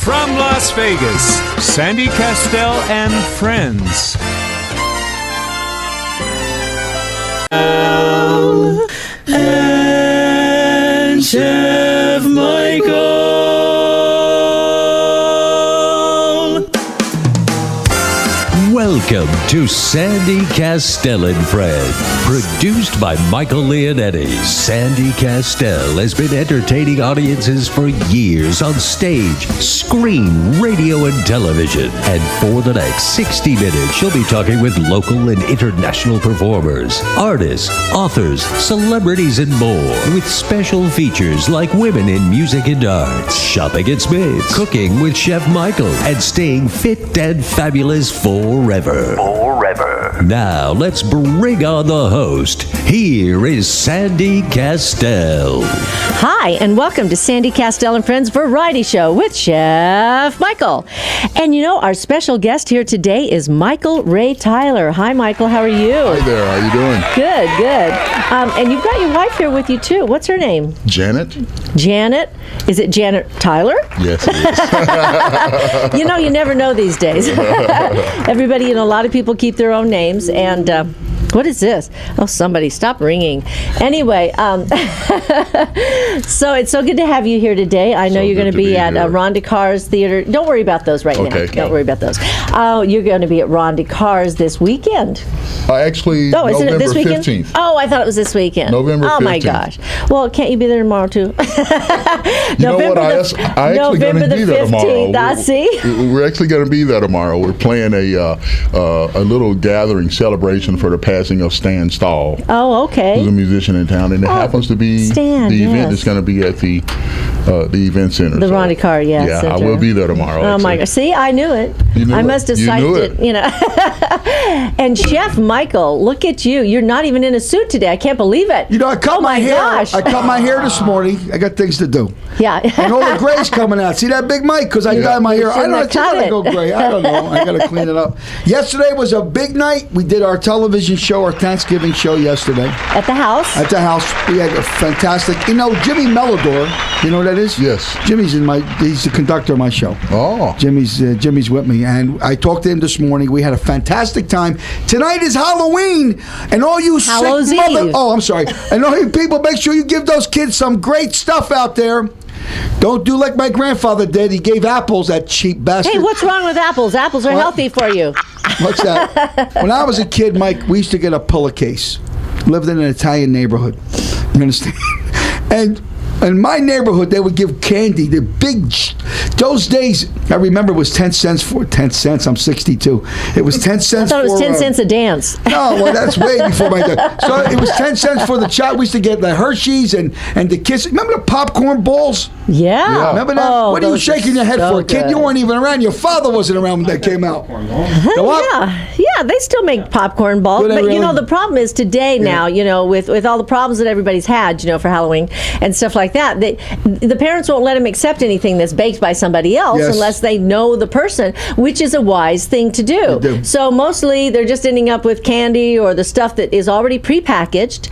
From Las Vegas, Sandy Kastel and friends. And Chef Michael. Welcome to Sandy Kastel and Friends, produced by Michael Leonetti. Sandy Kastel has been entertaining audiences for years on stage, screen, radio, and television. And for the next 60 minutes, she'll be talking with local and international performers, artists, authors, celebrities, and more, with special features like women in music and arts, shopping at Smith's, cooking with Chef Michael, and staying fit and fabulous forever. Now, let's bring on the host. Here is Sandy Kastel. Hi, and welcome to Sandy Kastel and Friends Variety Show with Chef Michael. And you know, our special guest here today is Michael Ray Tyler. Hi, Michael. How are you? Hi there. How you doing? Good. And you've got your wife here with you, too. What's her name? Janet? Janet? Is it Janet Tyler? Yes, it is. You know, you never know these days. Everybody, a lot of people keep their own names. And what is this? Oh, somebody stop ringing. Anyway, so it's so good to have you here today. I know you're going to be at Ron DeCar's Theater. Don't worry about those right now. Don't worry about those. You're going to be at Ron DeCar's this weekend. Actually, isn't it this weekend? 15th. Oh, I thought it was this weekend. November 15th. Oh, my gosh. Well, can't you be there tomorrow, too? You know what? I actually going to be there tomorrow. See? We're actually going to be there tomorrow. We're playing a little gathering celebration for the passing of Stan Stahl. Oh, okay. Who's a musician in town, and it happens to be Stan, the event is going to be at the event center. The Ron DeCar, yes. Yeah, Center. I will be there tomorrow. Oh, my gosh. See, I knew it. I must have cited it. And Chef Michael, look at you. You're not even in a suit today. I can't believe it. You know, I cut my hair. Gosh. I cut my hair this morning. I got things to do. Yeah. And all the gray's coming out. See that big mic? Because I dyed my hair. I don't know. It's going to go gray. I don't know. I got to clean it up. Yesterday was a big night. We did our television show, our Thanksgiving show yesterday. At the house? At the house. We had a fantastic, Jimmy Melodor. You know who that is? Yes. Jimmy's he's the conductor of my show. Oh. Jimmy's with me. And I talked to him this morning. We had a fantastic time. Tonight is Halloween. And all you Hallows sick Eve. Oh, I'm sorry. And all you people, make sure you give those kids some great stuff out there. Don't do like my grandfather did. He gave apples, that cheap bastard. Hey, what's wrong with apples? Apples are healthy for you. What's that? When I was a kid, Mike, we used to get a pillowcase. Lived in an Italian neighborhood. You understand? And in my neighborhood, they would give candy. The big, those days, I remember it was 10 cents for 10 cents. I'm 62. It was 10 cents. I thought it was 10 cents a dance. No, well, that's way before my time. So it was 10 cents for the child. We used to get the Hershey's and the Kiss. Remember the popcorn balls? Yeah. Remember that? Oh, what are you shaking your head for, kid? good. You weren't even around. Your father wasn't around when that came out. Yeah, they still make popcorn balls. Do they But, really? the problem is today now, with all the problems that everybody's had, for Halloween and stuff like that, the parents won't let them accept anything that's baked by somebody else unless they know the person, which is a wise thing to do. They do. So mostly they're just ending up with candy or the stuff that is already prepackaged,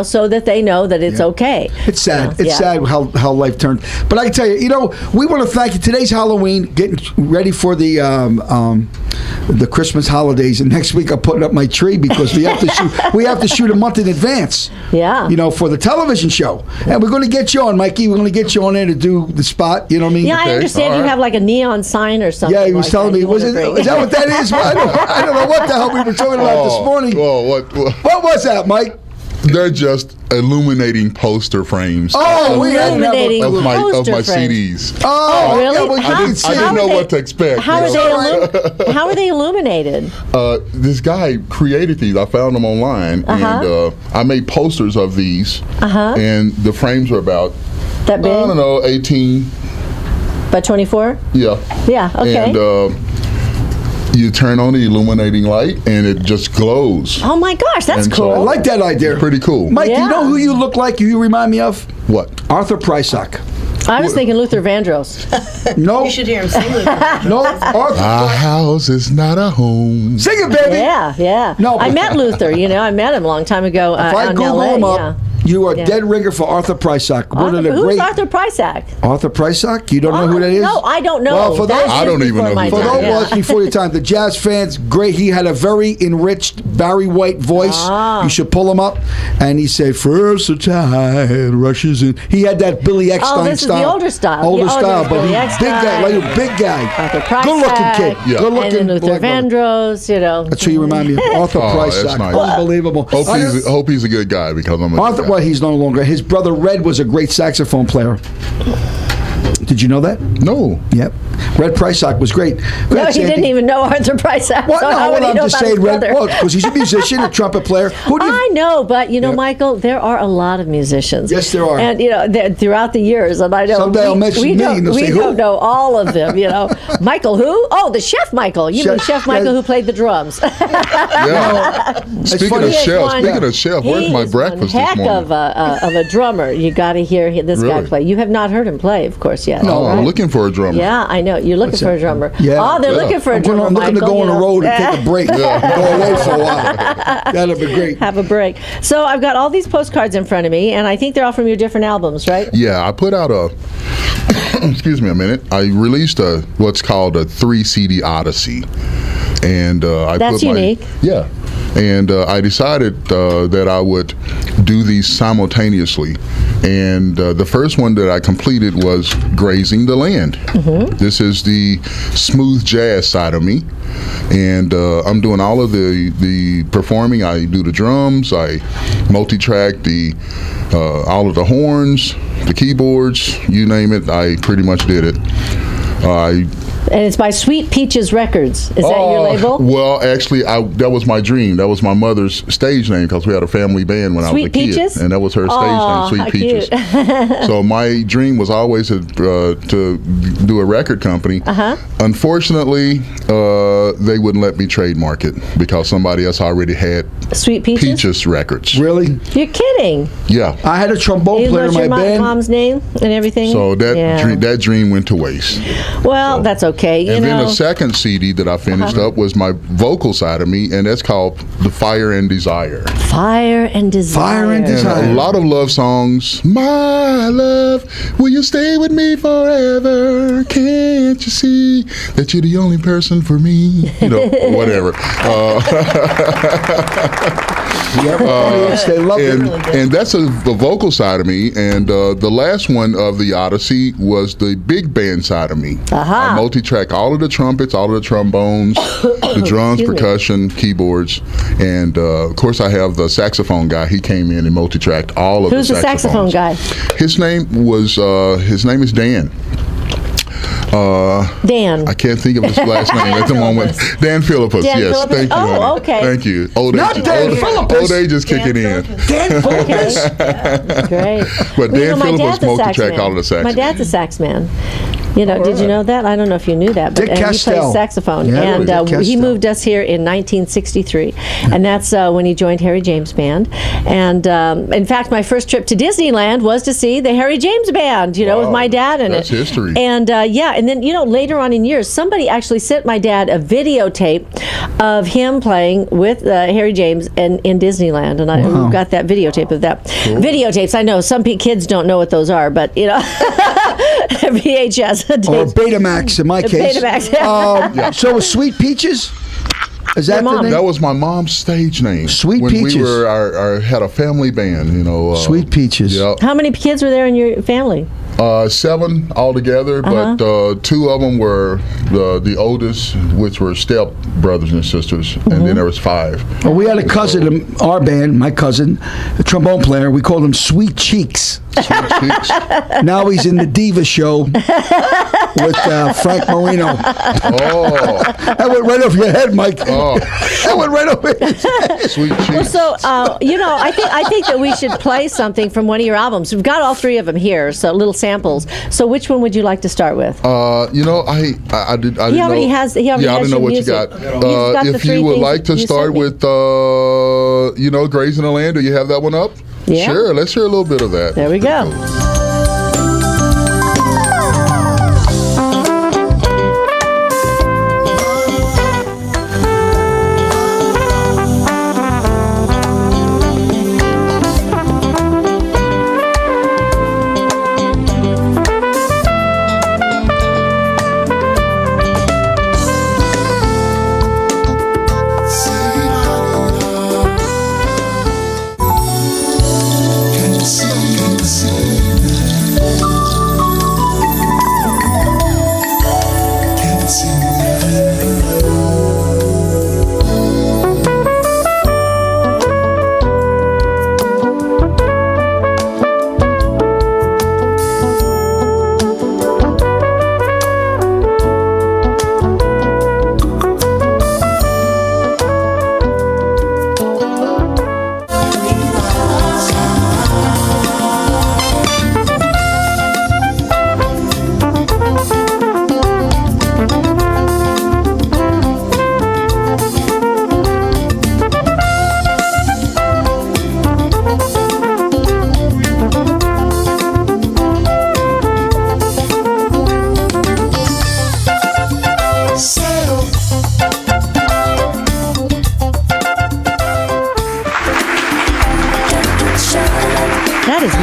so that they know that it's okay. It's sad. It's sad how life turned. But I can tell you, we want to thank you. Today's Halloween, getting ready for the Christmas holidays, and next week I'm putting up my tree because we have to shoot a month in advance. Yeah. For the television show, and we're going to get you on, Mikey. We're going to get you on there to do the spot. You know what I mean? Yeah, I understand you have like a neon sign or something. Yeah, he was telling me. Is that what that is? I don't know what the hell we were talking about this morning. Well, What was that, Mike? They're just illuminating poster frames. Oh, we had Illuminating of my poster CDs. Oh, really? Yeah, well, I didn't know what to expect. How are they illuminated? This guy created these. I found them online, and I made posters of these. And the frames are about That big? I don't know, 18. By 24? Yeah. Yeah. Okay. And you turn on the illuminating light, and it just glows. Oh my gosh, that's cool. I like that idea. Pretty cool. Mike, you know who you look like? You remind me of? What? Arthur Prysock. I was thinking Luther Vandross. No. You should hear him sing Luther. No, Arthur. Our house is not a home. Sing it, baby. Yeah. No, I met Luther. I met him a long time ago If I out in Google L.A. him up, Yeah. You are dead ringer for Arthur Prysock. Who's Arthur Prysock? Arthur Prysock? You don't know who that is? No, I don't know. Well, for those, I don't even know who for that those watching before your time, the jazz fans, great. He had a very enriched Barry White voice. You should pull him up. And he said, "First the tide rushes in." He had that Billy Eckstein this style. is the older style. Older style, but Billy he's Eckstein, big guy, like a big guy. Arthur Prysock. Good-looking kid. Yeah. Good-looking And then Luther black brother. Vandross, That's who you remind me of. Arthur Prysock. that's nice. Unbelievable. Hope he's a good guy because I'm a Arthur, good guy. well, he's no longer. His brother Red was a great saxophone player. Did you know that? No. Yep. Red Prysock was great. No, he didn't even know Arthur Prysock. What? So No, how would he I'm know just about saying his Red. brother? Well, because he's a musician, a trumpet player. Who do you? I know, but Michael, there are a lot of musicians. Yes, there are. And throughout the years, and I know Someday I'll mention me, and they'll we say, who? don't know all of them. Michael who? Oh, the Chef Michael. You mean Chef Michael who played the drums? Yeah. Speaking funny. of chef, He where's my is breakfast one this heck morning? of a drummer. You got to hear this guy Really? play. You have not heard him play, of course, yet. Oh, right? I'm looking for a drummer. Yeah, I know. You're looking for a drummer. Yeah. Oh, they're Yeah. looking for a drummer. I'm looking to Michael, go on the road and take a break. Go away for a while. That'd be great. Have a break. So I've got all these postcards in front of me, and I think they're all from your different albums, right? Yeah, I put out a. Excuse me a minute. I released what's called a 3 CD Odyssey, and That's unique. Yeah, and I decided that I would do these simultaneously. And the first one that I completed was Grazing the Land. This is the smooth jazz side of me. And I'm doing all of the performing. I do the drums, I multi-track all of the horns, the keyboards, you name it, I pretty much did it. And it's by Sweet Peaches Records. Is that your label? Well, actually, that was my dream. That was my mother's stage name because we had a family band when I was a kid. Sweet Peaches? And that was her stage name, Sweet Peaches. So my dream was always to do a record company. Unfortunately, they wouldn't let me trademark it because somebody else already had Sweet Peaches? Peaches Records. Really? You're kidding. Yeah. I had a trombone You player in left my your band. mom's name and everything? So Yeah. that dream went to waste. Well, that's okay. And then the second CD that I finished up was my vocal side of me, and that's called The Fire and Desire. Fire and Desire. Fire and Desire. And a lot of love songs. My love, will you stay with me forever? Can't you see that you're the only person for me? Whatever. They love it. And that's the vocal side of me. And the last one of the Odyssey was the big band side of me. I multi-track all of the trumpets, all of the trombones, the drums, percussion, keyboards, and of course I have the saxophone guy. He came in and multi-tracked all of Who's the the saxophone saxophones. guy? His name is Dan. Dan. I can't think of his last name at the moment. Dan Philippus. Dan Yes, Philippus. thank you. Oh, honey. okay. Thank you. Old Not Dan Philippus. Old age is kicking in. Dan Philippus. Great. But Dan my Philippus dad's a sax multi-tracked man. all of the sax. My dad's a sax man. Did you know that? I don't know if you knew that, but Dick he Kastel. plays saxophone. Yeah, And Dick he Kastel. moved us here in 1963, and that's when he joined Harry James Band. And in fact, my first trip to Disneyland was to see the Harry James Band. With my dad in That's it. history. And and then later on in years, somebody actually sent my dad a videotape of him playing with Harry James in Disneyland, and I got that videotape of that. Cool. Videotapes. I know some kids don't know what those are, but VHS. Or Betamax in my case. Betamax. So was Sweet Peaches? Is that Your the mom. name? That was my mom's stage name. Sweet when Peaches. we were had a family band. Sweet Peaches. Yeah. How many kids were there in your family? 7 altogether, but 2 of them were the oldest, which were step brothers and sisters, and then there was 5. Well, we had a cousin in our band, my cousin, a trombone player. We called him Sweet Cheeks. Sweet cheeks. Now he's in the Diva show with Frank Marino. Oh, That went right over your head, Mike. oh, That went right over your head. sweet cheeks. So, I think that we should play something from one of your albums. We've got all 3 of them here, so little samples. So, which one would you like to start with? I didn't He already know. has. He I already has didn't know your what music. you got. You've got the If 3 you would things like to that you start sent me. with, Grazing the Land, do you have that one up? Yeah. Sure. Let's hear a little bit of that. There we go.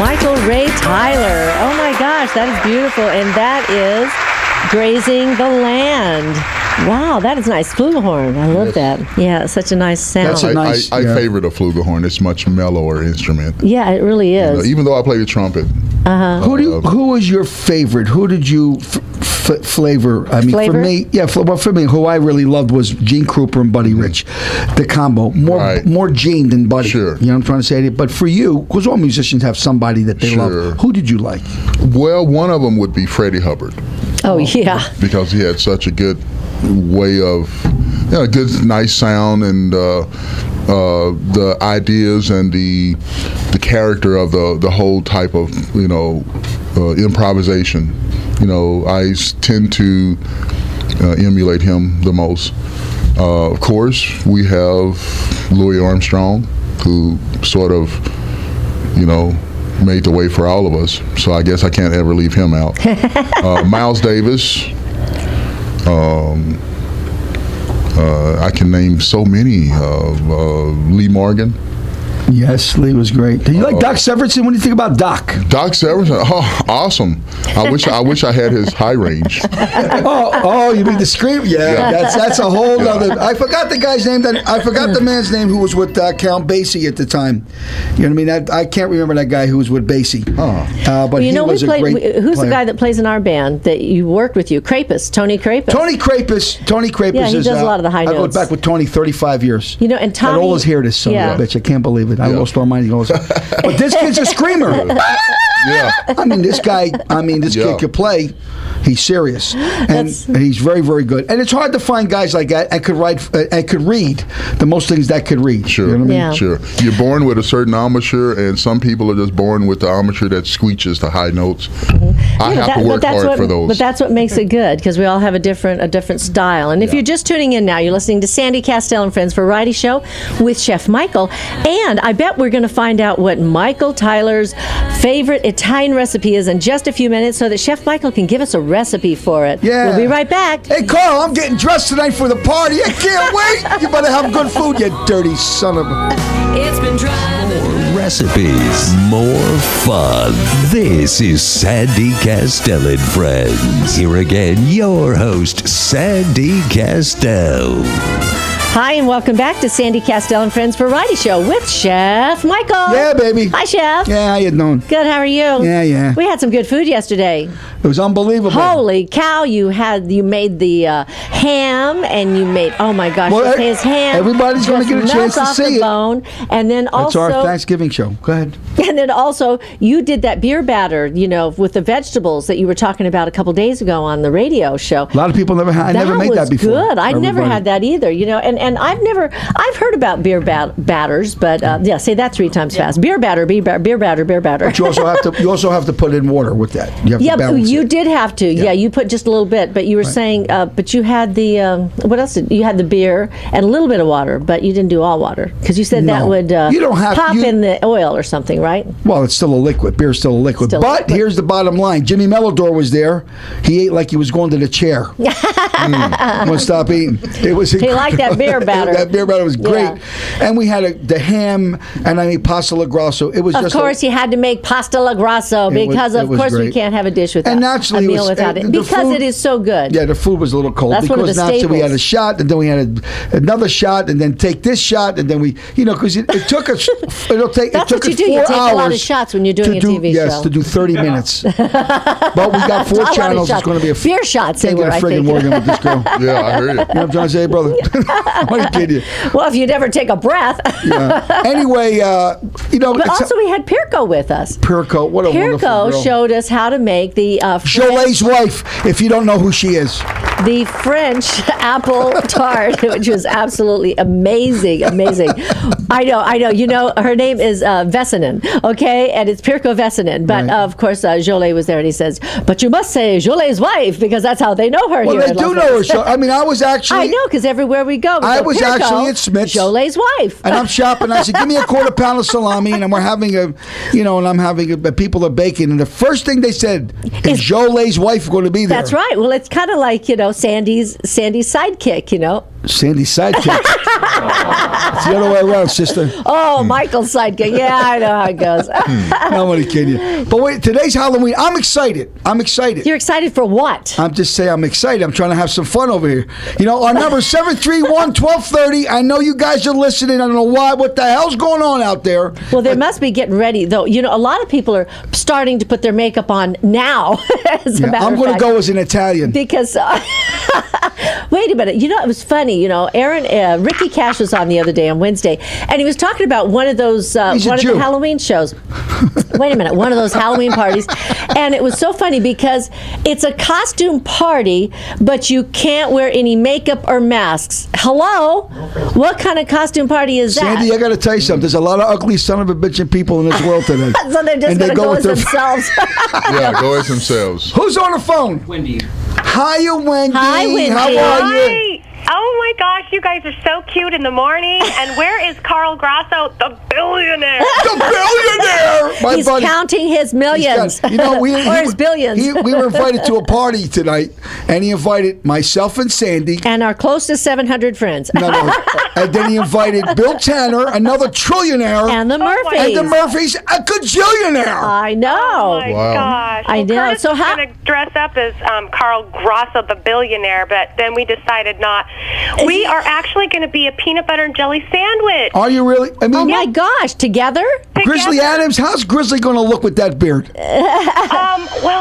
Michael Ray Tyler. Oh my gosh, that is beautiful. And that is Grazing the Land. Wow, that is nice. Flugelhorn. I love that. Yeah, such a nice sound. That's a nice. I favor the flugelhorn. It's much mellower instrument. Yeah, it really is. Even though I play the trumpet. Who was your favorite? Who did you flavor? I mean, Flavor? for me, for me, who I really loved was Gene Krupa and Buddy Rich, the combo. More Gene than Buddy. Sure. You know what I'm trying to say? But for you, because all musicians have somebody that they love. Who did you like? Well, one of them would be Freddie Hubbard. Oh, yeah. Because he had such a good way of, a good, nice sound, and the ideas and the character of the whole type of improvisation. I tend to emulate him the most. Of course, we have Louis Armstrong, who sort of, made the way for all of us. So I guess I can't ever leave him out. Miles Davis. I can name so many. Lee Morgan. Yes, Lee was great. Do you like Doc Severinsen? What do you think about Doc? Doc Severinsen, awesome. I wish I had his high range. You mean the scream? Yeah. That's a whole other. I forgot the guy's name. I forgot the man's name who was with Count Basie at the time. You know what I mean? I can't remember that guy who was with Basie. But he was a great who's player. the guy that plays in our band that you worked with you? Tony Krapis. Tony Krapis. Yeah, he does a lot of the high I notes. go back with Tony 35 years. And Tommy. Got all his hair this summer, bitch. I can't believe it. I lost all mine. But this kid's a screamer. Yeah. I mean, this kid could play. He's serious, and he's very, very good. And it's hard to find guys like that. I could read the most things that could read. Sure, you know what I mean? Sure. You're born with a certain embouchure, and some people are just born with the embouchure that squeaches the high notes. I have to work hard for those. But that's what makes it good, because we all have a different style. And if you're just tuning in now, you're listening to Sandy Kastel and Friends Variety Show with Chef Michael. And I bet we're going to find out what Michael Tyler's favorite Italian recipe is in just a few minutes, so that Chef Michael can give us a recipe for it. Yeah. We'll be right back. Hey, Carl, I'm getting dressed tonight for the party. I can't wait. You better have good food, you dirty son of a... It's been driving. More recipes, more fun. This is Sandy Kastel and Friends. Here again, your host, Sandy Kastel. Hi, and welcome back to Sandy Kastel and Friends Variety Show with Chef Michael. Yeah, baby. Hi, Chef. Yeah, how you doing? Good, how are you? Yeah. We had some good food yesterday. It was unbelievable. Holy cow, you made the ham, and you made, oh my gosh, his ham. Everybody's going to get a chance to see it. Bone. And then also, that's our Thanksgiving show. Go ahead. And then also, you did that beer batter, with the vegetables that you were talking about a couple days ago on the radio show. A lot of people never made that before. Good. I'd never had that either, and I've heard about beer batters, but say that 3 times fast. Beer batter. But you also have to put in water with that. You have to balance you it. did have to. Yeah, you put just a little bit, but you were saying, but you had the what else? You had the beer and a little bit of water, but you didn't do all water, because you said that would you don't have, pop in the oil or something, right? Well, it's still a liquid. Beer's still a liquid. Here's the bottom line. Jimmy Melodor was there. He ate like he was going to the chair. Won't stop eating. It was. He liked that beer batter. That beer batter was great. And we had the ham, and I made pasta al grasso. It was of course, you had to make pasta al grasso, because of course we can't have a dish without a meal without it, because it is so good. Yeah, the food was a little cold. That's one of the staples. We had a shot, and then we had another shot, and then take this shot, and then we, because it took us. That's what you do. You take a lot of shots when you're doing a TV show. Yes, to do 30 minutes. But we got 4 channels. It's going to be a beer shots. They were, I think. Morgan with this girl. Yeah, I hear you. You know what I'm trying to say, brother? I'm kidding you. Well, if you never take a breath. Yeah. Anyway, But also we had Pirko with us. Pirko, what a wonderful girl. Pirko showed us how to make the Jolé's wife, if you don't know who she is. The French apple tart, which was absolutely amazing. I know. Her name is Vessanen, okay? And it's Pirko Vessanen. But, of course, Jolé was there, and he says, but you must say Jolé's wife, because that's how they know her here. Well, they do know her. So, I mean, I was actually... I know, because everywhere we go, I was Pirko, actually at Smith's. Jolé's wife. And I'm shopping. I said, give me a quarter pound of salami, and we're having people are baking. And the first thing they said is Jolé's wife going to be there. That's right. Well, it's kind of like, Sandy's sidekick, Sandy's sidekick. It's the other way around, sister. Oh, Michael's sidekick. Yeah, I know how it goes. I'm only kidding you. But wait, today's Halloween. I'm excited. You're excited for what? I'm just saying I'm excited. I'm trying to have some fun over here. You know, our number is 731-1230. I know you guys are listening. I don't know why. What the hell's going on out there? Well, they must be getting ready, though. You know, a lot of people are starting to put their makeup on now. I'm going to go as an Italian. Because, wait a minute. You know, it was funny. You know, Ricky Cash was on the other day on Wednesday, and he was talking about one of those, one of the Halloween shows. Wait a minute. One of those Halloween parties. And it was so funny because it's a costume party, but you can't wear any makeup or masks. Hello? What kind of costume party is that? Sandy, I got to tell you something. There's a lot of ugly son of a bitching people in this world today. So they're just going to go as themselves. Yeah, go as themselves. Who's on the phone? Wendy. Hiya, Wendy. Hi, Wendy. How are you? Hi. Oh my gosh, you guys are so cute in the morning. And where is Carl Grasso, the billionaire? The billionaire! My He's buddy. counting his millions. You know, or his billions. We were invited to a party tonight, and he invited myself and Sandy. And our closest 700 friends. No. And then he invited Bill Tanner, another trillionaire. And the Murphys. And the Murphys, a gajillionaire. I know. Oh my gosh. I know. Curtis So was going to dress up as Carl Grasso, the billionaire, but then we decided not. We are actually going to be a peanut butter and jelly sandwich. Are you really? I mean, Oh my gosh, together? Grizzly Adams, how's Grizzly going to look with that beard? Well,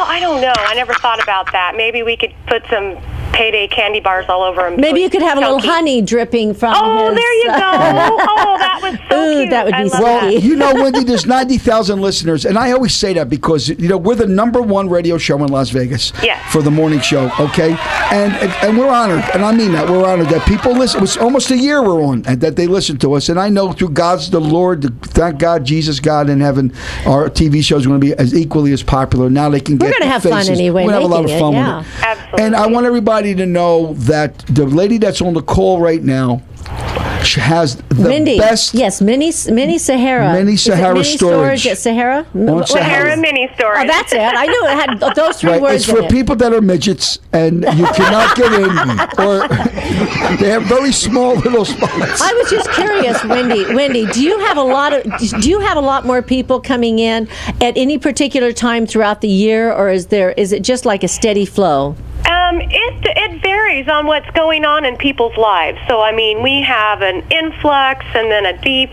I don't know. I never thought about that. Maybe we could put some payday candy bars all over him. Maybe so you could have a little chunky. honey dripping from his... There you go. Oh, that was so Ooh, cute. that would be I love sweet. that. You know, Wendy, there's 90,000 listeners, and I always say that because, you know, we're the #1 radio show in Las Vegas Yes. for the morning show, okay? And we're honored, and I mean that. We're honored that people listen. It was almost a year we're on, and that they listen to us. And I know through God's, the Lord, thank God, Jesus, God in heaven, our TV show is going to be as equally as popular. Now they can get We're going to have faces. fun anyway. We're going to have a lot of making fun it, with yeah. it. Absolutely. And I want everybody to know that the lady that's on the call right now, she has the Mindy. best. Yes, Mini Sahara. Mini Is it Sahara Mini storage. at Sahara? On Sahara. Sahara mini story. Oh, that's it. I knew it had those three Right, words it's for in it. people that are midgets and you cannot get in, or they have very small little spots. I was just curious, Wendy, do you have a lot more people coming in at any particular time throughout the year, or is it just like a steady flow? It varies on what's going on in people's lives. So, I mean, we have an influx and then a deep,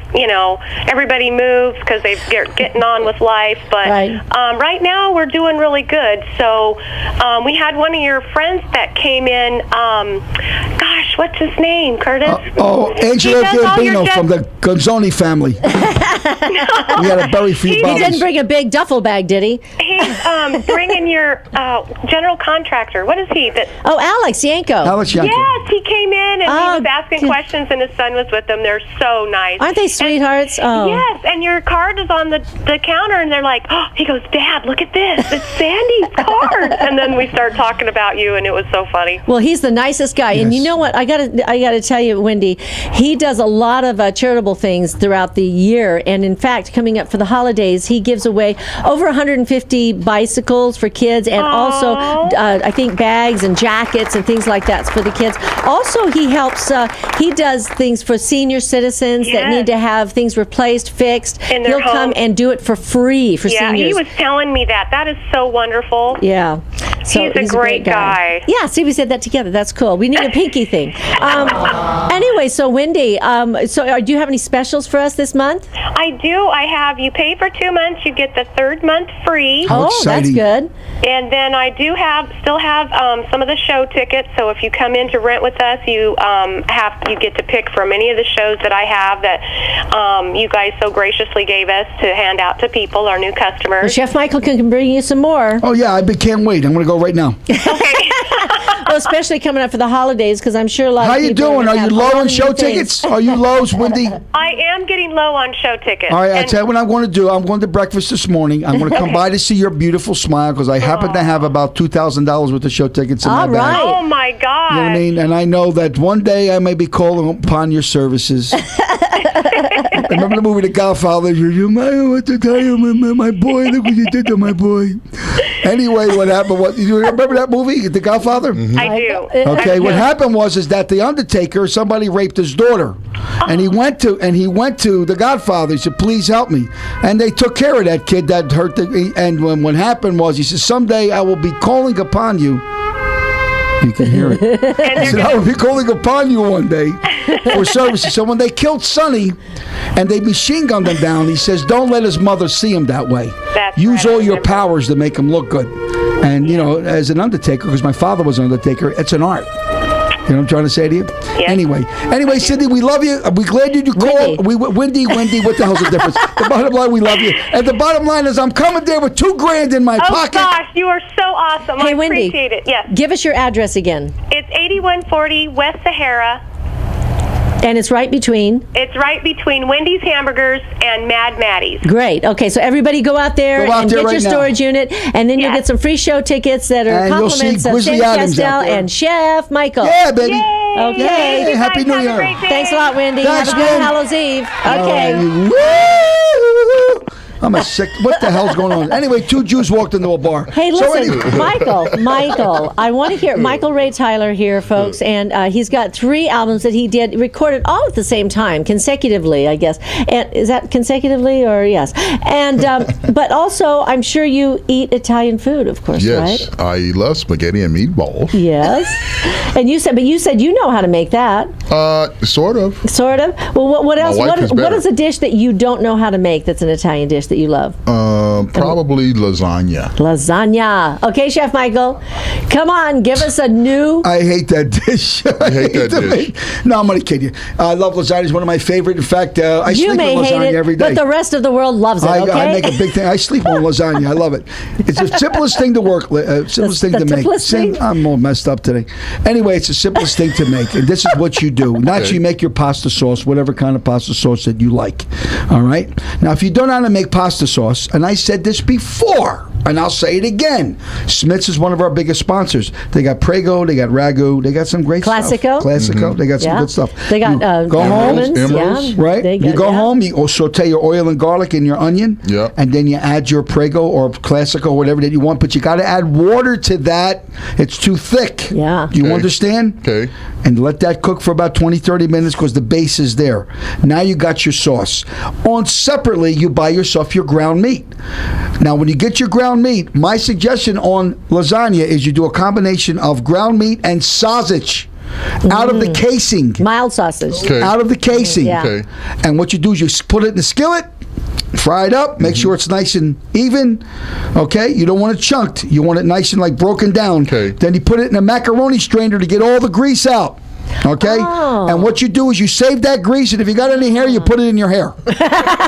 everybody moves because they're getting on with life. But right now we're doing really good. So we had one of your friends that came in, gosh, what's his name, Curtis? Angelo Gambino from the Gonzoni family. We had a very few He bodies. didn't bring a big duffel bag, did he? He's bringing your general contractor. What is he? Oh, Alex Yanko. Alex Yanko. Yes, he came in and he was asking good. questions, and his son was with him. They're so nice. Aren't they sweethearts? Oh. Yes, and your card is on the counter, and they're like, he goes, Dad, look at this. It's Sandy's card. And then we start talking about you, and it was so funny. Well, he's the nicest guy, and you know what? I gotta tell you, Wendy, he does a lot of charitable things throughout the year, and in fact, coming up for the holidays, he gives away over 150 bicycles for kids, and also I think bags and jackets and things like that for the kids. Also, he helps. He does things for senior citizens that need to have things replaced, fixed. In their He'll come home. and do it for free for Yeah, seniors. he was telling me that. That is so wonderful. Yeah. So He's a great guy. Yeah, see, we said that together. That's cool. We need a pinky thing. Anyway, so Wendy, do you have any specials for us this month? I do. I have, you pay for 2 months, you get the third month free. How That's exciting. good. And then I do still have some of the show tickets. So if you come in to rent with us, you get to pick from any of the shows that I have that you guys so graciously gave us to hand out to people, our new customers. Well, Chef Michael can bring you some more. Oh, yeah, I can't wait. I'm going to go right now. Well, especially coming up for the holidays, because I'm sure a lot How of you people doing? gonna Are you have a low lot on of show new things. tickets? Are you lows, Wendy? I am getting low on show tickets. All right, I'll And- tell you what I'm going to do. I'm going to breakfast this morning. I'm going to come by to see your beautiful smile because I happen to have about $2,000 worth of show tickets in my All bag. right. Oh, my God. You know what I mean? And I know that one day I may be calling upon your services. Remember the movie The Godfather? You might want to tell you, my boy, look what you did to my boy. Anyway, what happened was, you remember that movie, The Godfather? I do. Okay, what happened was that the Undertaker, somebody raped his daughter, and he went to the Godfather. He said, "Please help me," and they took care of that kid that hurt. And when what happened was, he said, "Someday I will be calling upon you." You can hear it. He said, "I will be calling upon you one day for services." So when they killed Sonny and they machine gunned him down, he says, "Don't let his mother see him that way. Use all your powers to make him look good." And, as an Undertaker, because my father was an Undertaker, it's an art. You know what I'm trying to say to you? Yes. Anyway, Cindy, we love you. We're glad you called. Wendy, what the hell's the difference? The bottom line, we love you. And the bottom line is I'm coming there with $2,000 in my pocket. Oh, gosh, you are so awesome. Hey, I Wendy, appreciate it. Yes. give us your address again. It's 8140 West Sahara. And it's right between? It's right between Wendy's Hamburgers and Mad Maddie's. Great. Okay, so everybody go out there and get your storage unit, and then you'll get some free show tickets that are And you'll compliments see of Grizzly Sandy Adams out Kastel there. and Chef Michael. Yeah, baby. Yay! Okay. You Happy guys New have Year. a great day. Thanks a lot, Wendy. Thanks, Have a good man. Hallows Eve. Okay. Woo! I'm a sick. What the hell's going on? Anyway, two Jews walked into a bar. Hey, So listen, anyway- Michael, I want to hear Michael Ray Tyler here, folks, and he's got 3 albums that he recorded all at the same time, consecutively, I guess. And is that consecutively or yes? And but also, I'm sure you eat Italian food, of course, Yes, right? I love spaghetti and meatballs. Yes. And you said you know how to make that. Sort of. Sort of. Well, what else? wife is What better. is a dish that you don't know how to make that's an Italian dish that you love? Probably lasagna. Lasagna. Okay, Chef Michael, come on, give us a new. I hate that dish. I hate that to dish. make- No, I'm going to kid you. I love lasagna. It's one of my favorite. In fact, I You sleep may on hate lasagna it, every day. but the rest of the world loves it. Okay. I make a big thing. I sleep on lasagna. I love it. It's the simplest thing to work. Simplest thing the to make. simplest thing? I'm all messed up today. Anyway, it's the simplest thing to make, and this is what you do. Not you make your pasta sauce, whatever kind of pasta sauce that you like. All right. Now, if you don't know how to make pasta sauce, and I said this before, and I'll say it again, Smith's is one of our biggest sponsors. They got Prego, they got Ragu, they got some great Classico. stuff. Classico. They got some Yeah. good stuff. They got You go home. almonds, Emeralds, yeah. Right? They You got- go yeah. home, you saute your oil and garlic and your onion, Yeah. and then you add your Prego or Classico, whatever that you want, but you got to add water to that. It's too thick. Yeah. Do you Okay. understand? Okay. And let that cook for about 20, 30 minutes because the base is there. Now you got your sauce. On separately, you buy yourself your ground meat. Now, when you get your ground meat, my suggestion on lasagna is you do a combination of ground meat and sausage out of the casing. Mild sausage. Okay. Out of the casing. Yeah. Okay. And what you do is you put it in the skillet, fry it up, make sure it's nice and even. Okay? You don't want it chunked. You want it nice and like broken down. Okay. Then you put it in a macaroni strainer to get all the grease out. Okay? Oh. And what you do is you save that grease, and if you got any hair, you put it in your hair.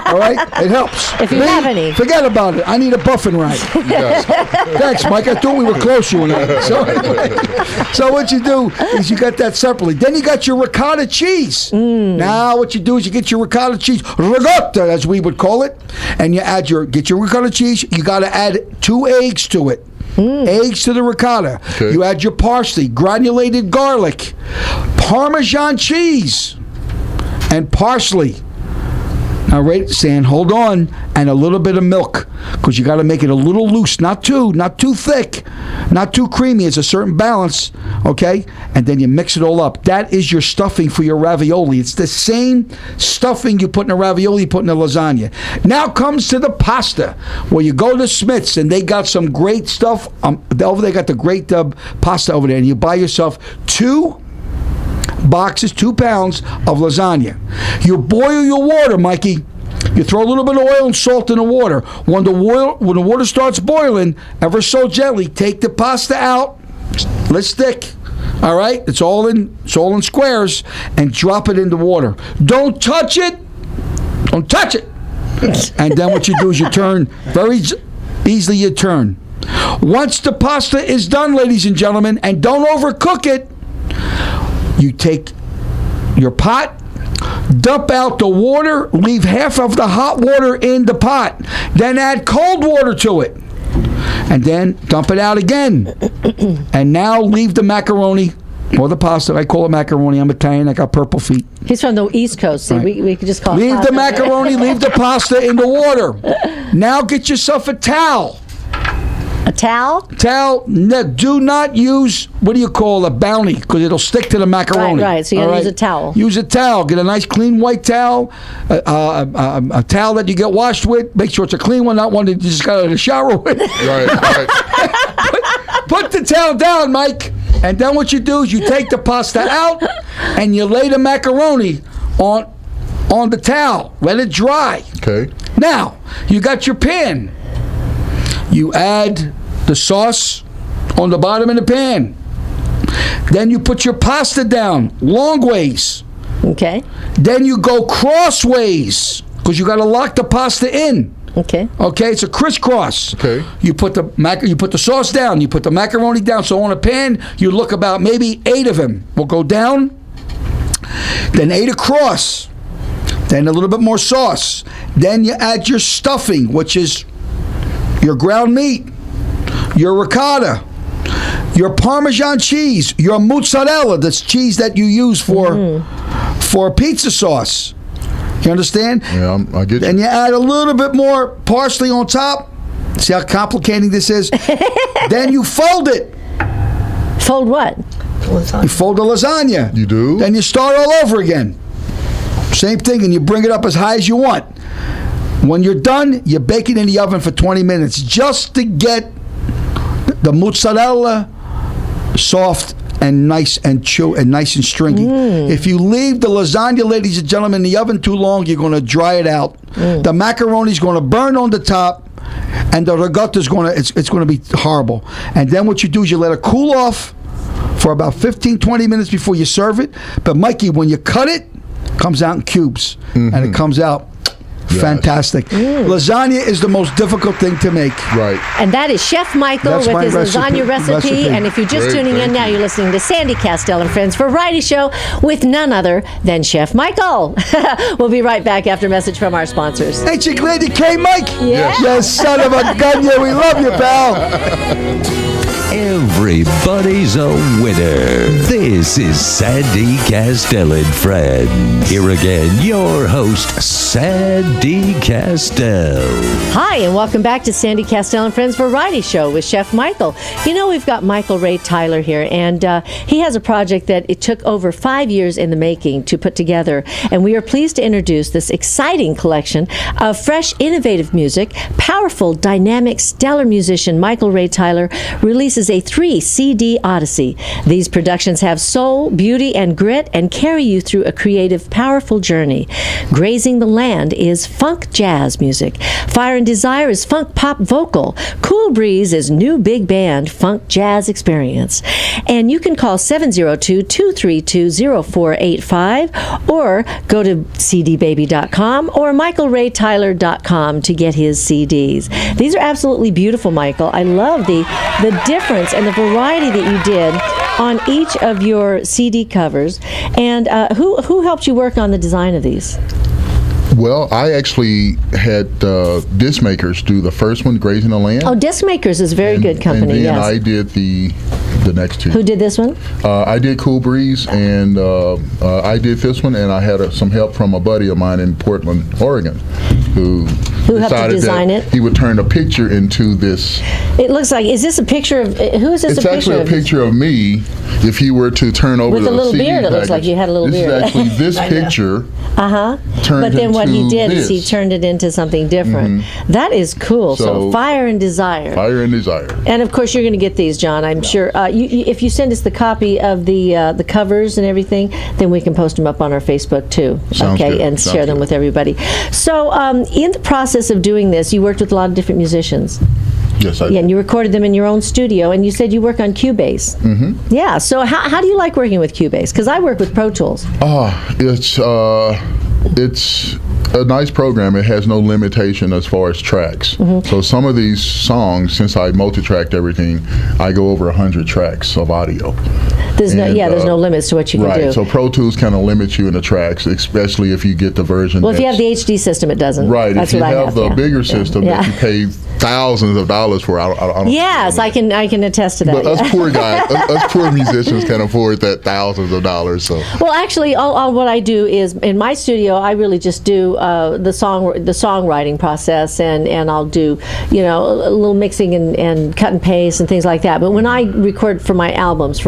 All right? It helps. If you Me, have any. Forget about it. I need a buffing ride. Yes. Thanks, Mike. I thought we were close, you and I. So, anyway, so what you do is you got that separately. Then you got your ricotta cheese. Now what you do is you get your ricotta cheese, ricotta as we would call it, and you get your ricotta cheese. You got to add 2 eggs to it. Eggs to the ricotta. Okay. You add your parsley, granulated garlic, Parmesan cheese, and parsley. Now, Stan, hold on, and a little bit of milk, because you got to make it a little loose, not too thick, not too creamy. It's a certain balance, okay? And then you mix it all up. That is your stuffing for your ravioli. It's the same stuffing you put in a ravioli, you put in a lasagna. Now comes to the pasta, where you go to Smith's, and they got some great stuff. Over there, got the great pasta over there, and you buy yourself 2 boxes, 2 pounds of lasagna. You boil your water, Mikey. You throw a little bit of oil and salt in the water. When the water starts boiling, ever so gently, take the pasta out. Let's thick. All right, it's all in squares, and drop it in the water. Don't touch it. Don't touch it. And then what you do is you turn very easily. You turn. Once the pasta is done, ladies and gentlemen, and don't overcook it. You take your pot, dump out the water, leave half of the hot water in the pot, then add cold water to it, and then dump it out again. And now leave the macaroni or the pasta. I call it macaroni. I'm Italian. I got purple feet. He's from the East Coast. See, Right. we could just call it Leave the pasta. macaroni, leave the pasta in the water. Now get yourself a towel. A towel? Towel. Do not use, what do you call a bounty? Because it'll stick to the macaroni. Right. So you gotta use a towel. Use a towel. Get a nice clean white towel. A towel that you get washed with. Make sure it's a clean one, not one that you just got out of the shower with. Right. Put the towel down, Mike. And then what you do is you take the pasta out and you lay the macaroni on the towel. Let it dry. Okay. Now, you got your pan. You add the sauce on the bottom of the pan. Then you put your pasta down long ways. Okay. Then you go crossways because you got to lock the pasta in. Okay. Okay, it's a crisscross. Okay. You put the sauce down. You put the macaroni down. So on a pan, you look about maybe 8 of them will go down. Then 8 across. Then a little bit more sauce. Then you add your stuffing, which is your ground meat, your ricotta, your Parmesan cheese, your mozzarella, that's cheese that you use for pizza sauce. You understand? Yeah, I get you. And you add a little bit more parsley on top. See how complicating this is? Then you fold it. Fold what? You fold the lasagna. You do? Then you start all over again. Same thing, and you bring it up as high as you want. When you're done, you bake it in the oven for 20 minutes just to get the mozzarella soft and nice and nice and stringy. If you leave the lasagna, ladies and gentlemen, in the oven too long, you're going to dry it out. The macaroni's going to burn on the top, and the ricotta's going to it's going to be horrible. And then what you do is you let it cool off for about 15-20 minutes before you serve it. But Mikey, when you cut it comes out in cubes, and it comes out fantastic. Lasagna is the most difficult thing to make. Right. And that is Chef Michael That's with my his lasagna recipe. And if you're just tuning in now, you're listening to Sandy Kastel and Friends Variety Show with none other than Chef Michael. We'll be right back after a message from our sponsors. Ain't you glad you came, Mike? Yeah. You son of a gun, yeah, we love you, pal. Everybody's a winner. This is Sandy Kastel and Friends. Here again, your host, Sandy Kastel. Hi, and welcome back to Sandy Kastel and Friends Variety Show with Chef Michael. You know, we've got Michael Ray Tyler here, and he has a project that it took over 5 years in the making to put together, and we are pleased to introduce this exciting collection of fresh, innovative music. Powerful, dynamic, stellar musician Michael Ray Tyler releases a 3-CD odyssey. These productions have soul, beauty, and grit and carry you through a creative, powerful journey. Grazing the Land is funk jazz music. Fire and Desire is funk pop vocal. Cool Breeze is new big band funk jazz experience. And you can call 702-232-0485 or go to cdbaby.com or michaelraytyler.com to get his CDs. These are absolutely beautiful, Michael. I love the difference and the variety that you did on each of your CD covers. And who helped you work on the design of these? Well, I actually had Disc Makers do the first one, Grazing the Land. Oh, Disc Makers is a very good company, and then yes. I did the next two. Who did this one? I did Cool Breeze, and I did this one, and I had some help from a buddy of mine in Portland, Oregon, who helped you design that it? He would turn a picture into this. It looks like, is this a picture of, who is this It's a picture actually a of? picture of me. If you were to turn over With the a little CD beard, it looks like package, you had a little this beard. is actually this picture. Turned But then what he into did is he this. turned it into something different. That is cool. So Fire and Desire. Fire and Desire. And of course, you're going to get these, John. I'm sure. If you send us the copy of the covers and everything, then we can post them up on our Facebook too. Sounds good. And Sounds share them good. with everybody. So, in the process of doing this, you worked with a lot of different musicians. Yes, I Yeah, did. and you recorded them in your own studio, and you said you work on Cubase. Mm-hmm. Yeah. So, how do you like working with Cubase? Because I work with Pro Tools. It's a nice program. It has no limitation as far as tracks. Mm-hmm. So some of these songs, since I multi-tracked everything, I go over 100 tracks of audio. There's no limits to what you can do. Right. So Pro Tools kind of limits you in the tracks, especially if you get the version. Well, if you have the HD system, it doesn't. Right. That's if you what I have the bigger system Yeah. that you pay thousands of dollars for. I don't Yes, I can attest to that. But us poor guys, us poor musicians can afford that thousands of dollars. So. Well, actually, all what I do is in my studio, I really just do the songwriting process, and I'll do a little mixing and cut and paste and things like that. But when I record for my albums,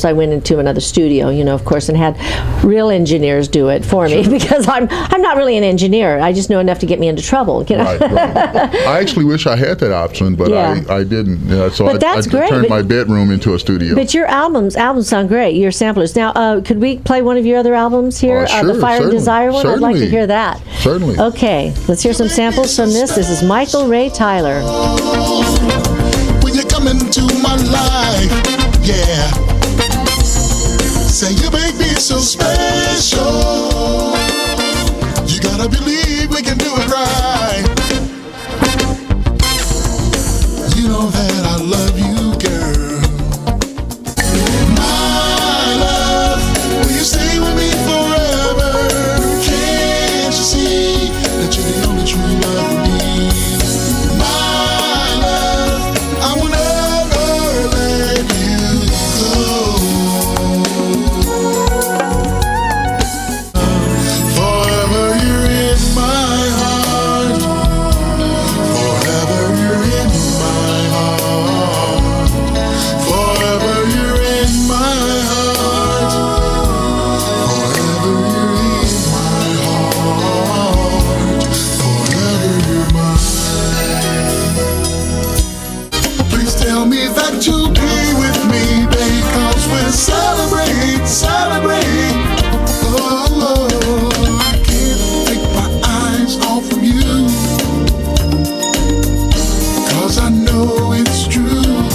I went into another studio, of course, and had real engineers do it for me because I'm not really an engineer. I just know enough to get me into trouble. Right. I actually wish I had that option, but I didn't. So but I turned my bedroom into a studio. But your albums sound great. Your samplers. Now, could we play one of your other albums here? Sure, the Fire and Desire one? Certainly. I'd like to hear that. Certainly. Okay, let's hear some samples from this. This is Michael Ray Tyler. When you come into my life, yeah, say you make me so special. You gotta believe we can do it right. You know that I love you, girl. My love, will you stay with me forever? Can't you see that you're the only true love for me? My love, I will never let you go. Forever you're in my heart. Forever you're in my heart. Forever you're in my heart. Forever you're in my heart. Forever you're mine. Please tell me that you'll be with me, because we'll celebrate. Oh, I can't take my eyes off of you, 'cause I know it's true.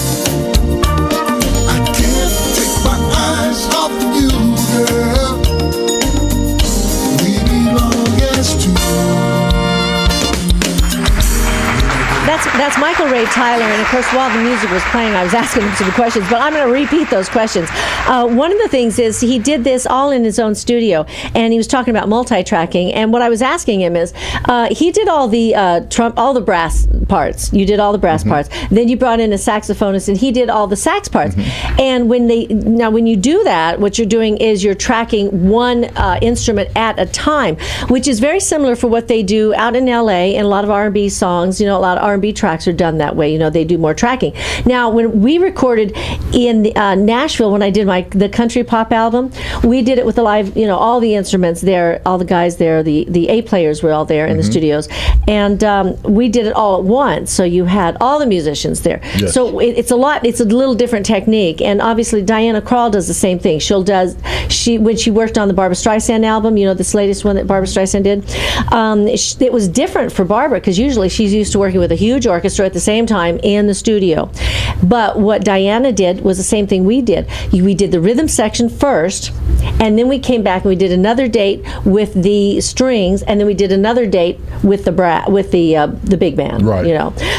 I can't take my eyes off of you, girl. We belong as two. That's Michael Ray Tyler, and of course, while the music was playing, I was asking him some questions, but I'm going to repeat those questions. One of the things is he did this all in his own studio, and he was talking about multi-tracking. And what I was asking him is, he did all the all the brass parts. You did all the brass parts. Then you brought in a saxophonist, and he did all the sax parts. And when you do that, what you're doing is you're tracking one instrument at a time, which is very similar for what they do out in L.A. and a lot of R&B songs. A lot of R&B tracks are done that way. They do more tracking. Now, when we recorded in Nashville, when I did the country pop album, we did it with the live, all the instruments there, all the guys there, the A players were all there in the studios, and we did it all at once. So you had all the musicians there. Yes. So it's a little different technique, and obviously Diana Krall does the same thing. When she worked on the Barbra Streisand album, this latest one that Barbra Streisand did, it was different for Barbra because usually she's used to working with a huge orchestra at the same time in the studio. But what Diana did was the same thing we did. We did the rhythm section first, and then we came back and we did another date with the strings, and then we did another date with the big band. Right.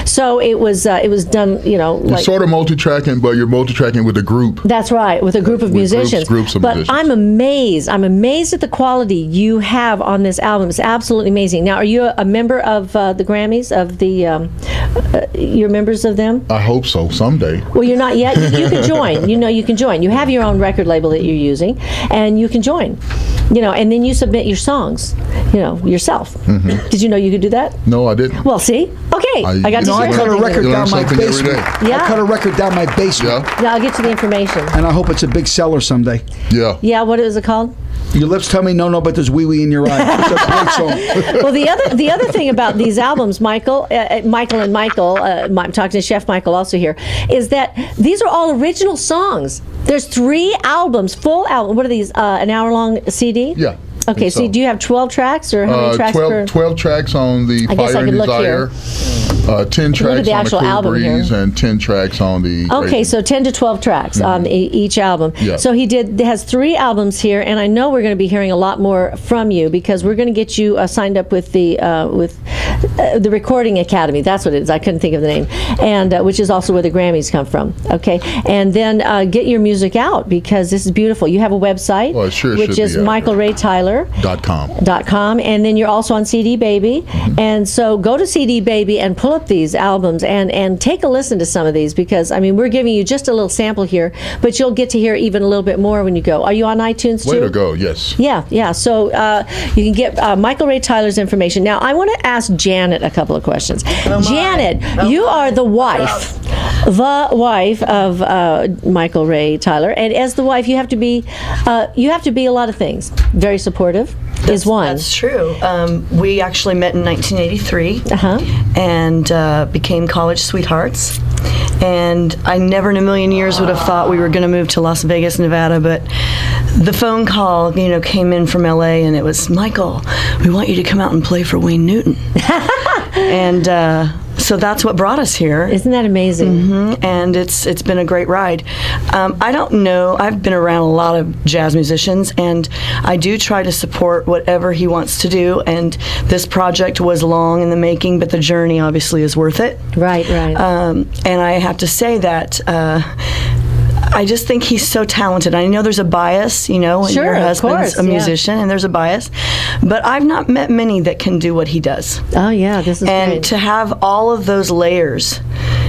So it was done. It's sort of multi-tracking, but you're multi-tracking with a group. That's right, with a group of musicians. Groups of musicians. I'm amazed. I'm amazed at the quality you have on this album. It's absolutely amazing. Now, are you a member of the Grammys? Of the you're members of them? I hope so someday. Well, you're not yet. You can join. You can join. You have your own record label that you're using, and you can join. And then you submit your songs. Yourself. Did you know you could do that? No, I didn't. Well, see. Okay, I got to I cut a record down my basement. Yeah. I cut a record down my basement. Yeah, I'll get you the information. And I hope it's a big seller someday. Yeah. Yeah, what is it called? Your lips tell me no, but there's wee wee in your eye. It's a great song. Well, the other thing about these albums, Michael, I'm talking to Chef Michael also here, is that these are all original songs. There's 3 albums, full album. What are these? An hour-long CD? Yeah. Okay, so do you have 12 tracks, or how many tracks 12 tracks on the Fire and Desire, 10 tracks the on actual the Cool album Breeze, here. and 10 tracks on the Okay, so 10 to 12 tracks on each album. Yeah. So he has 3 albums here, and I know we're going to be hearing a lot more from you because we're going to get you signed up with the Recording Academy. That's what it is. I couldn't think of the name, and which is also where the Grammys come from. Okay, and then get your music out because this is beautiful. You have a website, Well, it sure which should is be out Michael Ray Tyler. .com. And then you're also on CD Baby. And so go to CD Baby and pull up these albums and take a listen to some of these, because I mean, we're giving you just a little sample here, but you'll get to hear even a little bit more when you go. Are you on iTunes too? Way to go, yes. Yeah. So you can get Michael Ray Tyler's information. Now, I want to ask Janet a couple of questions. Janet, you are the wife of Michael Ray Tyler, and as the wife, you have to be a lot of things. Very supportive is one. That's true. We actually met in 1983 and became college sweethearts. And I never in a million years would have thought we were going to move to Las Vegas, Nevada, but the phone call, came in from LA, and it was, Michael, we want you to come out and play for Wayne Newton. And so that's what brought us here. Isn't that amazing? And it's been a great ride. I don't know. I've been around a lot of jazz musicians, and I do try to support whatever he wants to do. And this project was long in the making, but the journey obviously is worth it. Right. And I have to say that I just think he's so talented. I know there's a bias, when your husband's a musician, and there's a bias. But I've not met many that can do what he does. Oh, yeah, this is and great. To have all of those layers,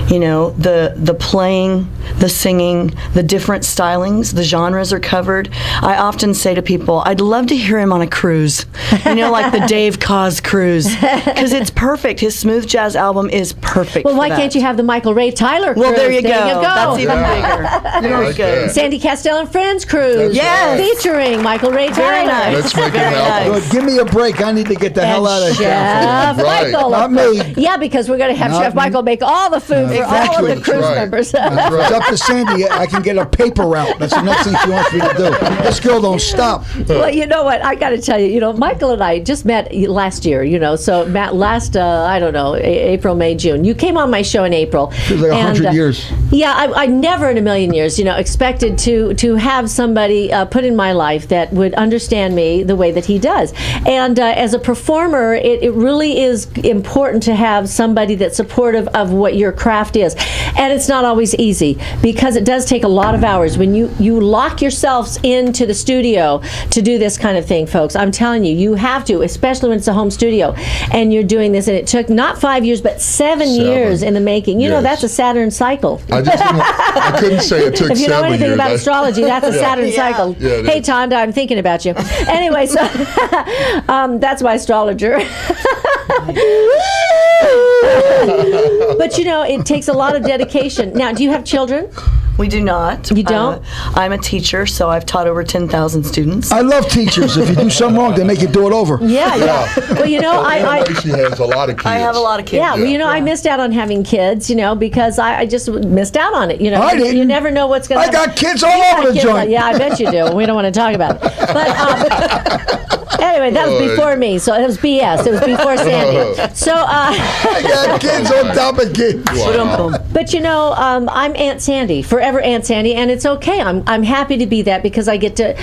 the playing, the singing, the different stylings, the genres are covered. I often say to people, I'd love to hear him on a cruise, like the Dave Koz cruise, because it's perfect. His smooth jazz album is perfect. Well, why can't you have the Michael Ray Tyler cruise? Well, there you go. That's even bigger. Very good. Sandy Kastel and Friends cruise. Yes. Featuring Michael Ray Tyler. Very nice. Let's make an album. Good. Give me a break. I need to get the hell out of here. Chef Right. Michael. Not me. Yeah, because we're going to have Not Chef me. Michael make all the food for all of the Exactly. cruise Right. members. That's It's right. up to Sandy. I can get a paper route. That's the next thing she wants me to do. This girl don't stop. Well, you know what? I got to tell you, Michael and I just met last year, so Matt, last, I don't know, April, May, June. You came on my show in April. Feels like 100 years. Yeah, I never in a million years, expected to have somebody put in my life that would understand me the way that he does. And as a performer, it really is important to have somebody that's supportive of what your craft is. And it's not always easy, because it does take a lot of hours. When you lock yourselves into the studio to do this kind of thing, folks, I'm telling you, you have to, especially when it's a home studio and you're doing this. And it took not 5 years, but 7 years in the making. Yes. That's a Saturn cycle. I couldn't say it took 7 years. If you know anything about astrology, that's a Saturn cycle. Yeah, it hey, is. Tonda, I'm thinking about you. Anyway, so that's my astrologer. But it takes a lot of dedication. Now, do you have children? We do not. You don't? I'm a teacher, so I've taught over 10,000 students. I love teachers. If you do something wrong, they make you do it over. Yeah. Well, She has a lot of kids. I have a lot of kids. Yeah, well, I missed out on having kids, because I just missed out on it. I didn't. You never know what's going to I happen. got kids all over the joint. Yeah, I bet you do. We don't want to talk about it. But anyway, that was before me, so it was BS. It was before Sandy. So I got kids on top of kids. But I'm Aunt Sandy, forever Aunt Sandy, and it's okay. I'm happy to be that, because I get to,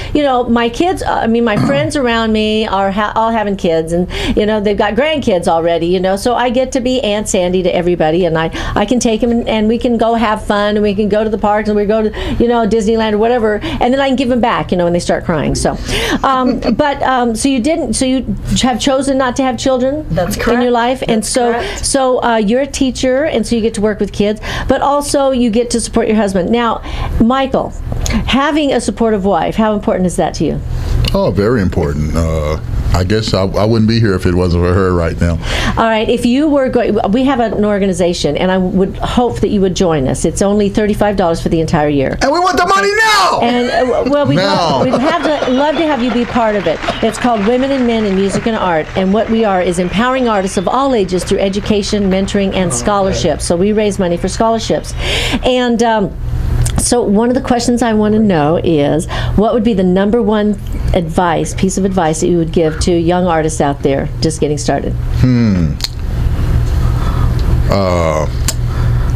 my kids. My friends around me are all having kids, and they've got grandkids already. So I get to be Aunt Sandy to everybody, and I can take them and we can go have fun, and we can go to the parks, and we go to Disneyland or whatever, and then I can give them back when they start crying. So, so you didn't. So you have chosen not to have children. That's In correct. your life, and That's so correct. so you're a teacher, and so you get to work with kids, but also you get to support your husband. Now, Michael, having a supportive wife, how important is that to you? Oh, very important. I guess I wouldn't be here if it wasn't for her right now. All right, if you were going, we have an organization, and I would hope that you would join us. It's only $35 for the entire year. And we want the money now. And we'd love to have you be part of it. It's called Women and Men in Music and Art, and what we are is empowering artists of all ages through education, mentoring, and scholarships. So we raise money for scholarships. And so one of the questions I want to know is, what would be the number one piece of advice that you would give to young artists out there just getting started?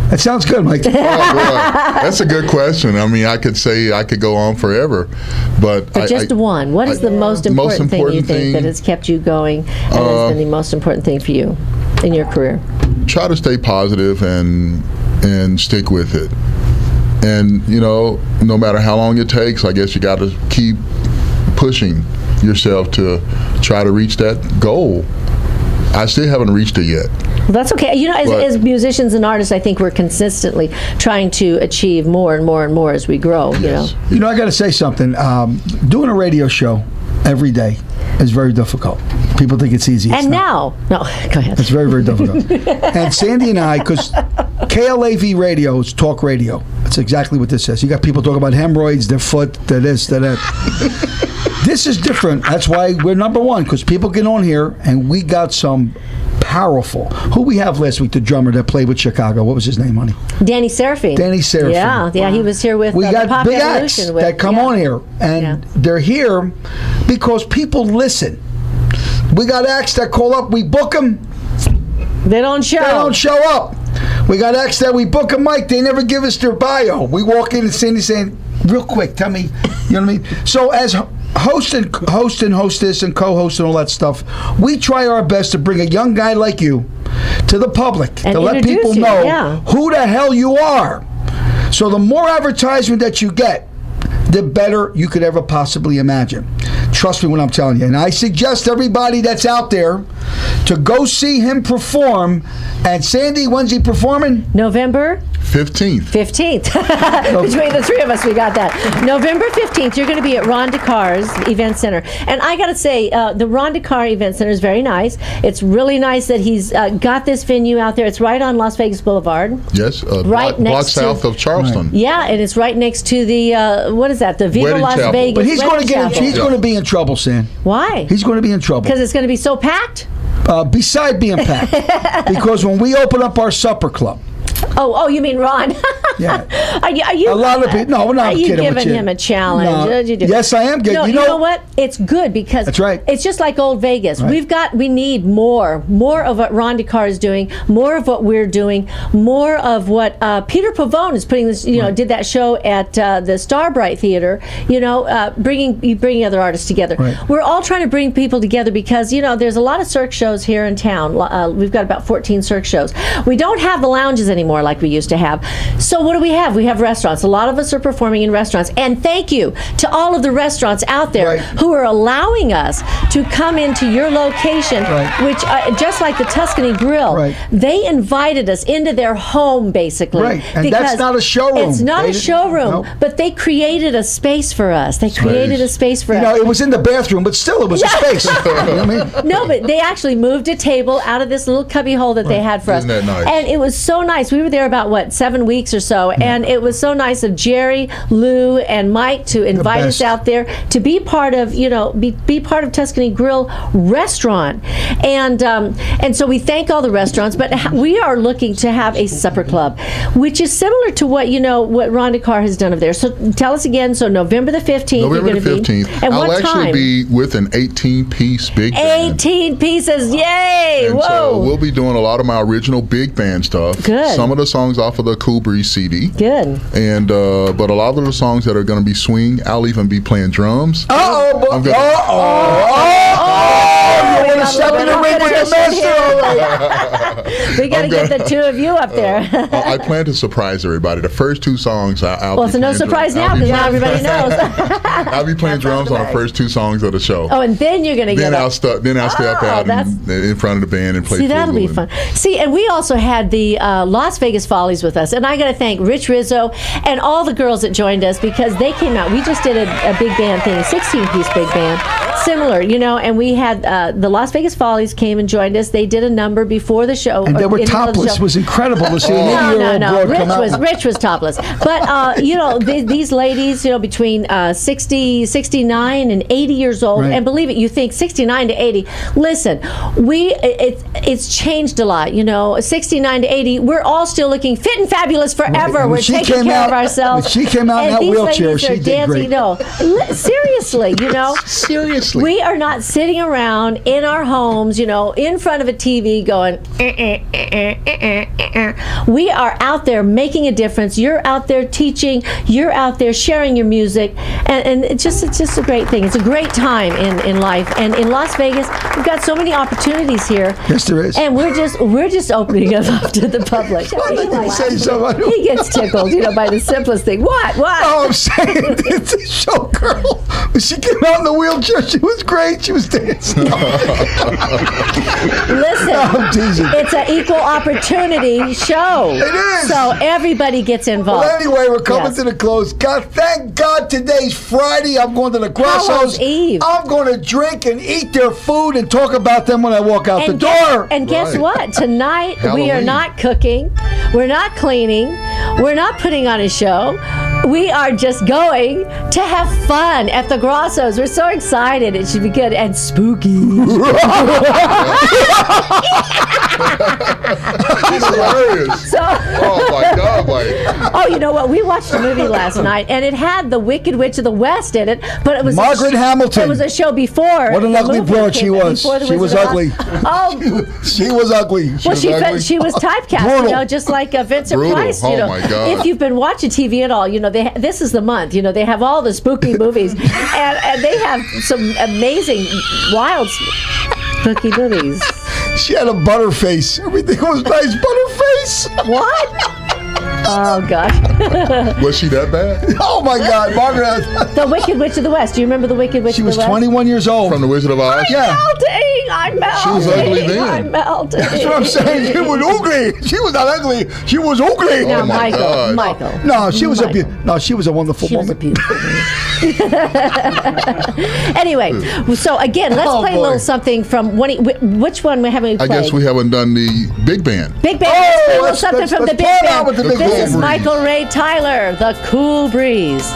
That sounds good, Mike. Oh, boy. That's a good question. I mean, I could go on forever, but Just one. What is the most important thing you think that has kept you going and has been the most important thing for you in your career? Try to stay positive and stick with it. And no matter how long it takes, I guess you got to keep pushing yourself to try to reach that goal. I still haven't reached it yet. Well, that's okay. You know, as musicians and artists, I think we're consistently trying to achieve more and more and more as we grow. Yes. You know, I got to say something. Doing a radio show every day is very difficult. People think it's easy. It's not. No, go ahead. It's very, very difficult. And Sandy and I, because KLAV radio is talk radio. That's exactly what this is. You got people talking about hemorrhoids, their foot, their this, their that. This is different. That's why we're number one, because people get on here, and we got some powerful. Who we have last week, the drummer that played with Chicago. What was his name, honey? Danny Seraphine. Yeah, he was here with we got Pop big Evolution acts that come on here, and they're here because people listen. We got acts that call up, we book them. They don't show. They don't show up. We got acts that we book them, Mike. They never give us their bio. We walk in and Sandy's saying, real quick, tell me, you know what I mean? So as host and hostess and co-host and all that stuff, we try our best to bring a young guy like you to the public and to let people know who the hell you are. So the more advertisement that you get, the better you could ever possibly imagine. Trust me when I'm telling you. And I suggest everybody that's out there to go see him perform. And Sandy, when's he performing? November 15th. 15th. Between the three of us, we got that. November 15th, you're going to be at Ron DeCar's Event Center. And I got to say, the Ron DeCar Event Center is very nice. It's really nice that he's got this venue out there. It's right on Las Vegas Boulevard. Yes, right block south of Charleston. Right. Yeah, and it's right next to the, what is that? The Viva Wedding Las Chapel. Vegas. But he's going to get. He's going to be in trouble, Sam. Why? He's going to be in trouble. Because it's going to be so packed? Beside being packed. Because when we open up our supper club. Oh, you mean Ron? Yeah. Are you? A lot of people. No, we're not kidding with you. Are you giving him a challenge? No. Yes, I am. No, you know what? It's good because that's right. It's just like old Vegas. Right. We need more of what Ron DeCar is doing, more of what we're doing, more of what Peter Pavone is putting this. Did that show at the Starbright Theater. Bringing other artists together. Right. We're all trying to bring people together because there's a lot of cirque shows here in town. We've got about 14 cirque shows. We don't have the lounges anymore like we used to have. So what do we have? We have restaurants. A lot of us are performing in restaurants. And thank you to all of the restaurants out there who are allowing us to come into your location, which just like the Tuscany Grill, they invited us into their home basically. Right. And that's not a showroom. It's not a showroom, but they created a space for us. They created a space for us. It was in the bathroom, but still it was a space. You know what I mean? No, but they actually moved a table out of this little cubby hole that they had for us. Isn't that nice? And it was so nice. We were there about 7 weeks or so, and it was so nice of Jerry, Lou, and Mike to invite us out there to be part of be part of Tuscany Grill restaurant, and so we thank all the restaurants, but we are looking to have a supper club, which is similar to what Ron DeCar has done over there. So tell us again. So November the 15th. November the 15th. And I'll what actually time? be with an 18-piece big band. 18 pieces! Yay! And Whoa! so we'll be doing a lot of my original big band stuff. Good. Some of the songs off of the Cool Breeze CD. Good. And but a lot of the songs that are going to be swing, I'll even be playing drums. You want to step in the ring with the master? We got to get the two of you up there. I plan to surprise everybody. The first two songs, I'll it's be no surprise now because now everybody knows. I'll be playing drums on the first two songs of the show. Oh, and then you're going to get I'll step out in front of the band and play. See, that'll be fun. See, and we also had the Las Vegas Follies with us, and I got to thank Rich Rizzo and all the girls that joined us because they came out. We just did a big band thing, a 16-piece big band, similar, and we had the Las Vegas Follies came and joined us. They did a number before the show. And they were topless. It was incredible to see an 80-year-old broad come out. Rich was topless. But, these ladies, between 60, 69, and 80 years old, and believe it, you think 69 to 80. Listen, it's changed a lot, 69 to 80, we're all still looking fit and fabulous forever. We're taking care of ourselves. When she came out in that wheelchair, she did great. Seriously, Seriously. We are not sitting around in our homes, in front of a TV going, We are out there making a difference. You're out there teaching. You're out there sharing your music. and it's just a great thing. It's a great time in life. And in Las Vegas, we've got so many opportunities here. Yes, there is. And we're just opening it up to the public. Say something. He gets tickled, by the simplest thing. What? Oh, I'm saying it's a showgirl. When she came out in the wheelchair, she was great. She was dancing. Listen, I'm teasing. it's an equal opportunity show. It is. So everybody gets involved. Well, anyway, we're coming to the close. God, thank God today's Friday. I'm going to the Grossos. Hallows Eve. I'm going to drink and eat their food and talk about them when I walk out the door. And guess Right. what? Tonight we are Halloween. not cooking. We're not cleaning. We're not putting on a show. We are just going to have fun at the Grossos. We're so excited. It should be good and spooky. It's hilarious. Oh my God, Mike. Oh, you know what? We watched a movie last night, and it had the Wicked Witch of the West in it, but it was Margaret Hamilton. It was a show before. What an the ugly movie broad she came- was. before the She was Wizard of ugly. Oz. Oh, She was ugly. well, ugly? she was typecast, Brutal. just like Vincent Brutal. Price. Oh, my God. If you've been watching TV at all, this is the month. They have all the spooky movies, and they have some amazing, wild, spooky movies. She had a butterface. Everything was nice. Butterface. What? Oh gosh. Was she that bad? Oh my God, Margaret. The Wicked Witch of the West. Do you remember the Wicked Witch She of was the West? 21 years old. From the Wizard of Oz? Yeah. I'm melting. She was ugly then. I'm melting. That's what I'm saying. She was ugly. She was not ugly. She was ugly. Now, Oh, my God. Michael. No, she was Michael. she was a wonderful She was a woman. beautiful woman. Anyway, so again, let's Oh, play a boy. little something from which one we haven't I played? guess we haven't done the big band. Big Band. Oh, Let's play a little let's- something let's- from the let's Big play it Band. out with the Big This Band. is Michael Ray Tyler, The Cool Breeze.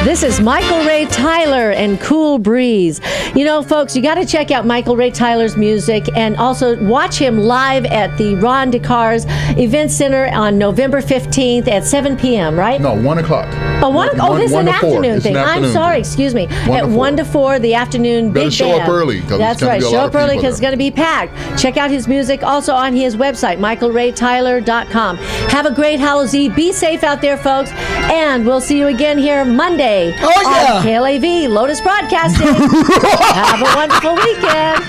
This is Michael Ray Tyler and Cool Breeze. Folks, you got to check out Michael Ray Tyler's music and also watch him live at the Ron DeCar's Event Center on November 15th at 7 p.m., right? No, 1 o'clock. Oh, this is an 1 to 4. afternoon It's thing. an I'm afternoon sorry, thing. excuse me. 1 to At 4. 1 to 4, the afternoon Better big show band. up early, 'cause That's it's gonna right. be a Show lot up of early people because it's there. going to be packed. Check out his music also on his website, michaelraytyler.com. Have a great Hallows Eve. Be safe out there, folks. And we'll see you again here Monday Oh, yeah. on KLAV Lotus Broadcasting. Have a wonderful weekend.